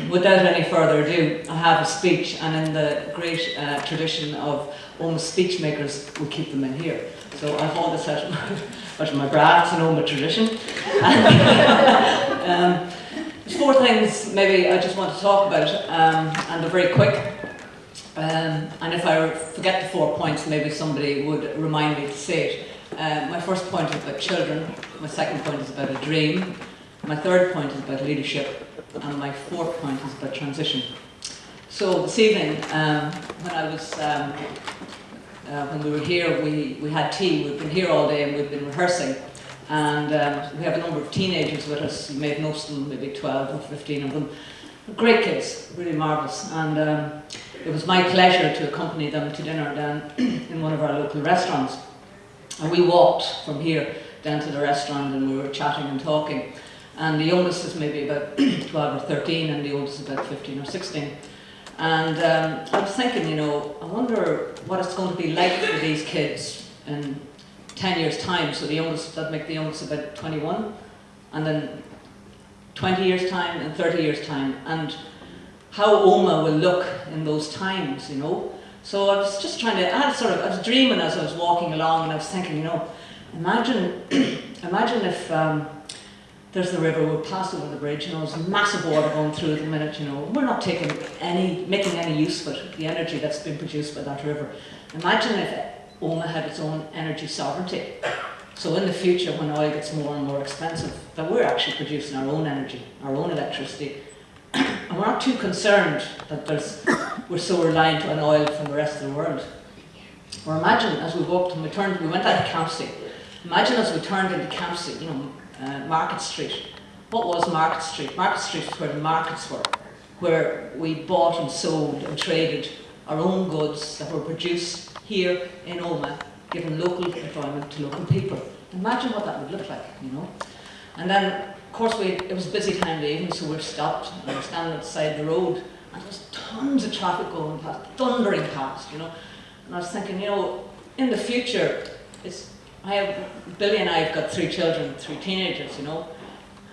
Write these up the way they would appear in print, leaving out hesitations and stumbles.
Without any further ado, I have a speech, and in the great tradition of Oma speech makers, we keep them in here. So I hold this out of my bra, it's an Oma tradition. There's four things maybe I just want to talk about, and they're very quick. And if I forget the 4 points, maybe somebody would remind me to say it. My first point is about children, my second point is about a dream, my third point is about leadership, and my fourth point is about transition. So this evening, when we were here, we had tea. We've been here all day and we've been rehearsing. And we have a number of teenagers with us. You may have noticed them, maybe 12 or 15 of them. Great kids, really marvellous. And it was my pleasure to accompany them to dinner down in one of our local restaurants. And we walked from here down to the restaurant and we were chatting and talking. And the youngest is maybe about 12 or 13 and the oldest is about 15 or 16. And I was thinking, you know, I wonder what it's going to be like for these kids in 10 years' time. So the youngest, that'd make the youngest about 21, and then 20 years' time and 30 years' time, and how Oma will look in those times, you know. So I was just trying to, I was dreaming as I was walking along, and I was thinking, you know, imagine if there's the river, we'll pass over the bridge, you know, there's massive water going through at the minute, you know, we're not making any use of it, the energy that's been produced by that river. Imagine if Oma had its own energy sovereignty. So in the future, when oil gets more and more expensive, that we're actually producing our own energy, our own electricity. And we're not too concerned that we're so reliant on oil from the rest of the world. Or imagine as we walked and we went out to Campsie. Imagine as we turned into Campsie, you know, Market Street. What was Market Street? Market Street was where the markets were, where we bought and sold and traded our own goods that were produced here in Oma, giving local employment to local people. Imagine what that would look like, you know. And then, of course, it was a busy time of the evening, so we're stopped and we're standing at the side of the road, and there's tons of traffic going past, thundering past, you know. And I was thinking, you know, in the future, Billy and I have got 3 children, 3 teenagers, you know,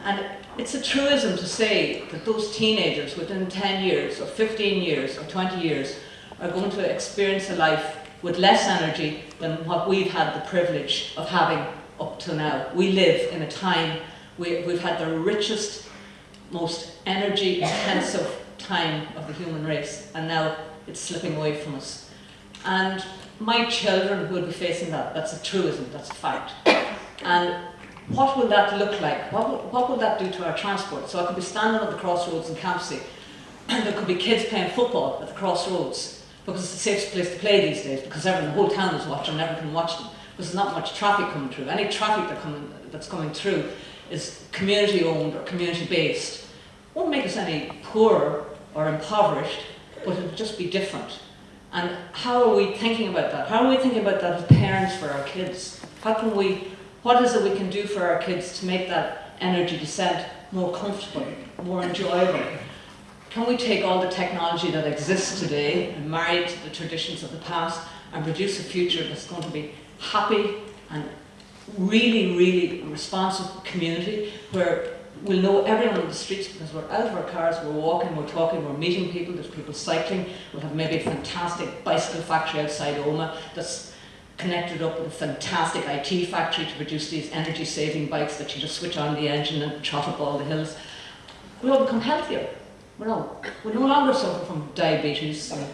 and it's a truism to say that those teenagers within 10 years or 15 years or 20 years are going to experience a life with less energy than what we've had the privilege of having up to now. We live in a time, we've had the richest, most energy intensive time of the human race, and now it's slipping away from us. And my children will be facing that. That's a truism, that's a fact. And what will that look like? What will that do to our transport? So I could be standing at the crossroads in Campsie, and there could be kids playing football at the crossroads, because it's the safest place to play these days, because the whole town is watching, and everyone can watch them, because there's not much traffic coming through. Any traffic that's coming through is community owned or community based. Won't make us any poorer or impoverished, but it'll just be different. And how are we thinking about that? How are we thinking about that as parents for our kids? What is it we can do for our kids to make that energy descent more comfortable, more enjoyable? Can we take all the technology that exists today and marry it to the traditions of the past and produce a future that's going to be happy and really, really responsive community, where we'll know everyone on the streets because we're out of our cars, we're walking, we're talking, we're meeting people, there's people cycling, we'll have maybe a fantastic bicycle factory outside Oma that's connected up with a fantastic IT factory to produce these energy saving bikes that you just switch on the engine and trot up all the hills. We'll all become healthier. We no longer suffer from diabetes, and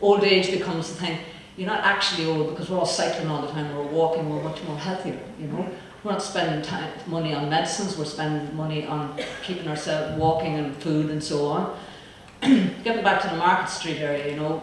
old age becomes the thing. You're not actually old because we're all cycling all the time, we're walking, we're much more healthier, you know. We're not spending money on medicines, we're spending money on keeping ourselves walking and food and so on. Getting back to the Market Street area, you know,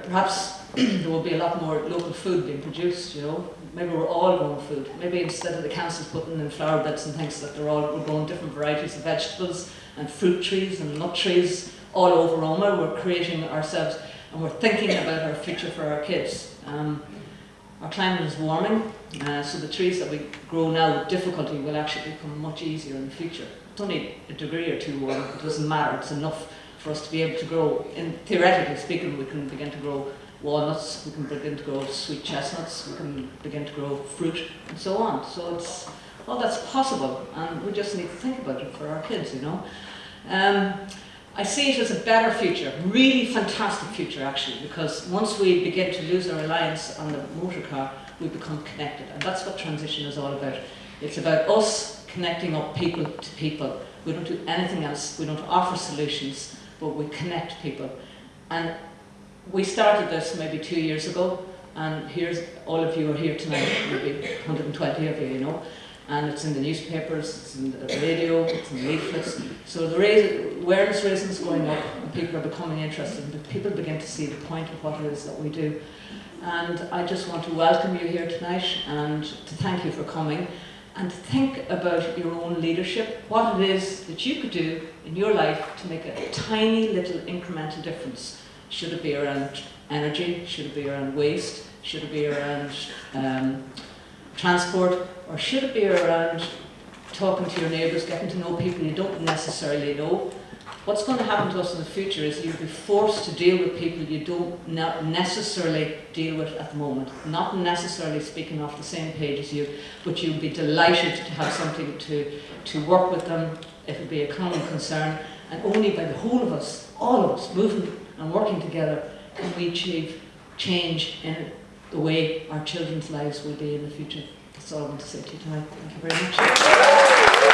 perhaps there will be a lot more local food being produced, you know. Maybe we're all growing food. Maybe instead of the councils putting in flower beds and things, that we're growing different varieties of vegetables and fruit trees and nut trees all over Oma. We're creating ourselves and we're thinking about our future for our kids. Our climate is warming, so the trees that we grow now with difficulty will actually become much easier in the future. It's only a degree or two warm, it doesn't matter, it's enough for us to be able to grow. Theoretically speaking, we can begin to grow walnuts, we can begin to grow sweet chestnuts, we can begin to grow fruit and so on. So that's possible, and we just need to think about it for our kids, you know. I see it as a better future, really fantastic future actually, because once we begin to lose our reliance on the motor car, we become connected, and that's what transition is all about. It's about us connecting up people to people. We don't do anything else, we don't offer solutions, but we connect people. And we started this maybe 2 years ago, and here's all of you are here tonight, maybe 120 of you, you know. And it's in the newspapers, it's in the radio, it's in leaflets. So the awareness raising is going up, and people are becoming interested, and people begin to see the point of what it is that we do. And I just want to welcome you here tonight, and to thank you for coming, and think about your own leadership, what it is that you could do in your life to make a tiny little incremental difference. Should it be around energy? Should it be around waste? Should it be around transport? Or should it be around talking to your neighbours, getting to know people you don't necessarily know? What's going to happen to us in the future is you'll be forced to deal with people you don't necessarily deal with at the moment. Not necessarily speaking off the same page as you, but you'll be delighted to have something to work with them. It'll be a common concern, and only by the whole of us, all of us, moving and working together, can we achieve change in the way our children's lives will be in the future. That's all I want to say to you tonight. Thank you very much.